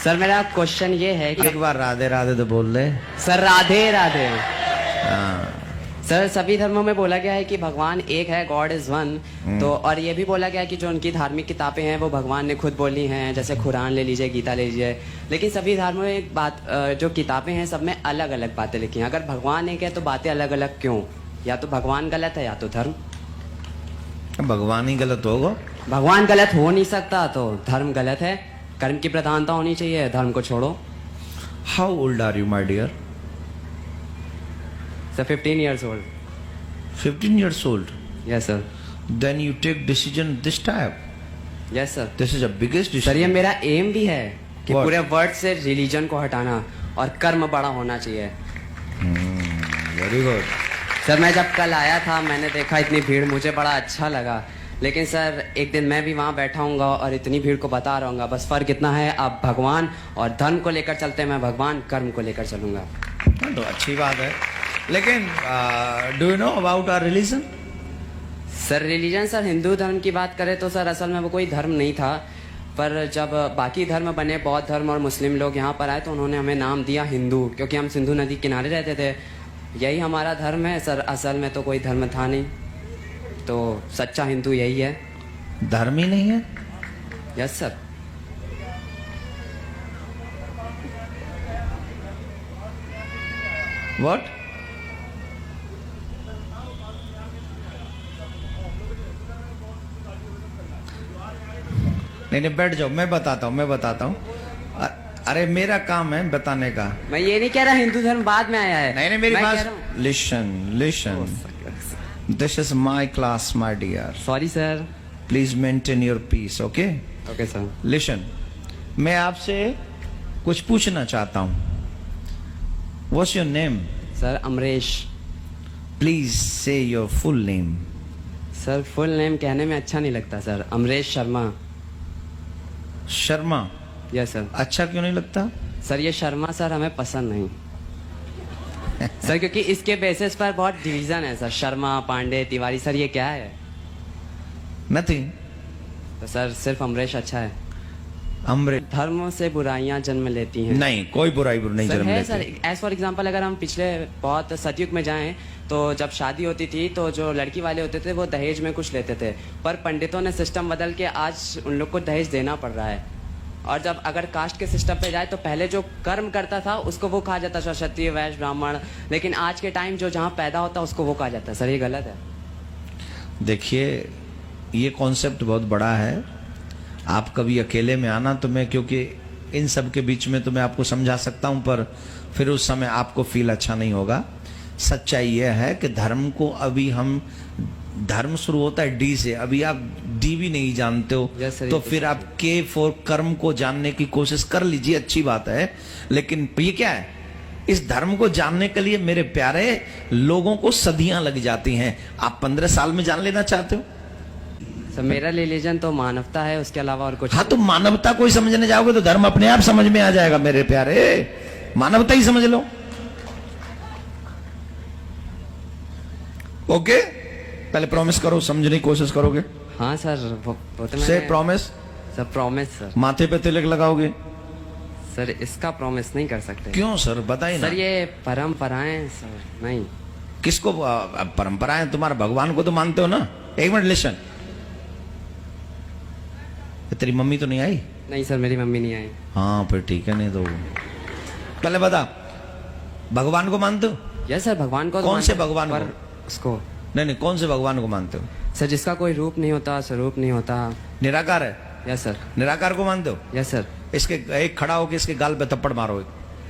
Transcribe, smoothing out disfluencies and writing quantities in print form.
Sir मेरा question ये है कि एक बार राधे राधे तो बोल ले। सर राधे राधे। हाँ। सर सभी धर्मों में बोला गया है कि भगवान एक है, गॉड इज वन। तो और ये भी बोला गया है कि जो उनकी धार्मिक किताबें हैं वो भगवान ने खुद बोली हैं, जैसे कुरान ले लीजिए, गीता ले लीजिए। लेकिन सभी धर्मों में एक बात, जो किताबें हैं सब में अलग अलग बातें लिखी हैं। अगर भगवान एक है तो बातें अलग अलग क्यों? या तो भगवान गलत है या तो धर्म। भगवान ही गलत होगा। भगवान गलत हो नहीं सकता तो धर्म गलत है। कर्म की प्रधानता होनी चाहिए, धर्म को छोड़ो। How old are you my dear? Sir 15 years old. 15 years old. Yes sir. Then you take decision this type. Yes sir. This is a biggest decision. Sir ये मेरा एम भी है कि What? पूरे वर्ल्ड से रिलीजन को हटाना और कर्म बड़ा होना चाहिए। Very good. सर मैं जब कल आया था मैंने देखा इतनी भीड़, मुझे बड़ा अच्छा लगा। लेकिन सर एक दिन मैं भी वहाँ बैठा हूँगा और इतनी भीड़ को बता रहूँगा। बस फर्क इतना है, आप भगवान और धर्म को लेकर चलते हैं, मैं भगवान कर्म को लेकर चलूंगा। तो अच्छी बात है। लेकिन do you know about our religion? Sir religion, sir Hindu धर्म की बात करें तो सर असल में वो कोई धर्म नहीं था। पर जब बाकी धर्म बने, बौद्ध धर्म और मुस्लिम लोग यहाँ पर आए तो उन्होंने हमें नाम दिया हिंदू, क्योंकि हम सिंधु नदी किनारे रहते थे। यही हमारा धर्म है सर। असल में तो कोई धर्म था नहीं, तो सच्चा हिंदू यही है। धर्म ही नहीं है? Yes sir. What? नहीं बैठ जाओ, मैं बताता हूँ। अरे मेरा काम है बताने का। मैं ये नहीं कह रहा हिंदू धर्म बाद में आया है। नहीं मेरी मैं कह बात रहा हूँ- listen this is my class my dear. Sorry sir. Please maintain your peace. Okay okay sir. Listen, मैं आपसे कुछ पूछना चाहता हूँ। What's your name? Sir Amresh. Please say your full name. Sir full name कहने में अच्छा नहीं लगता sir. Amresh Sharma. Sharma? Yes sir. अच्छा क्यों नहीं लगता? सर ये शर्मा सर हमें पसंद नहीं सर, क्योंकि इसके बेसिस पर बहुत डिवीजन है सर। शर्मा, पांडे, तिवारी, सर ये क्या है? नथिंग। तो सर सिर्फ अमरेश अच्छा है। अमृत? धर्मों से बुराइयां जन्म लेती हैं। नहीं, कोई बुराई नहीं सर जन्म है लेती। सर। एज फॉर एग्जाम्पल अगर हम पिछले बहुत सतयुग में जाएं तो जब शादी होती थी तो जो लड़की वाले होते थे वो दहेज में कुछ लेते थे, पर पंडितों ने सिस्टम बदल के आज उन लोग को दहेज देना पड़ रहा है। और जब अगर कास्ट के सिस्टम पे जाए तो पहले जो कर्म करता था उसको वो कहा जाता था क्षत्रिय, वैश्य, ब्राह्मण। लेकिन आज के टाइम जो जहाँ पैदा होता है उसको वो कहा जाता है। सर ये गलत है। देखिए ये कॉन्सेप्ट बहुत बड़ा है। आप कभी अकेले में आना तो मैं, क्योंकि इन सब के बीच में तो मैं आपको समझा सकता हूं, पर फिर उस समय आपको फील अच्छा नहीं होगा। सच्चाई यह है कि धर्म को अभी हम, धर्म शुरू होता है डी से, अभी आप डी भी नहीं जानते हो। Yes, sir, तो फिर आप के फॉर कर्म को जानने की कोशिश कर लीजिए, अच्छी बात है। लेकिन ये क्या है, इस धर्म को जानने के लिए मेरे प्यारे लोगों को सदियां लग जाती हैं। आप 15 साल में जान लेना चाहते हो? सर मेरा रिलीजन तो मानवता है, उसके अलावा और कुछ। हाँ तो मानवता को ही समझने जाओगे तो धर्म अपने आप समझ में आ जाएगा मेरे प्यारे। मानवता ही समझ लो। ओके, पहले प्रॉमिस करो, समझने की कोशिश करोगे? हाँ सर वो तो से प्रॉमिस। Sir promise sir. माथे पे तिलक लगाओगे? सर इसका प्रॉमिस नहीं कर सकते। क्यों सर, बताइए ना। सर ये परंपराएं सर। नहीं। किसको परंपराएं? तुम्हारे भगवान को तो मानते हो ना। एक मिनट लिसन, तेरी मम्मी तो नहीं आई? नहीं सर मेरी मम्मी नहीं आई। हाँ फिर ठीक है। नहीं तो पहले बता, भगवान को मानते हो? यस सर भगवान को तो कौन से मानते हैं, भगवान पर को? उसको नहीं, कौन से भगवान को मानते हो? सर जिसका कोई रूप नहीं होता, स्वरूप नहीं होता। निराकार है? Yes sir. निराकार को मानते हो? Yes sir. इसके एक खड़ा होकर इसके गाल पे थप्पड़ मारो।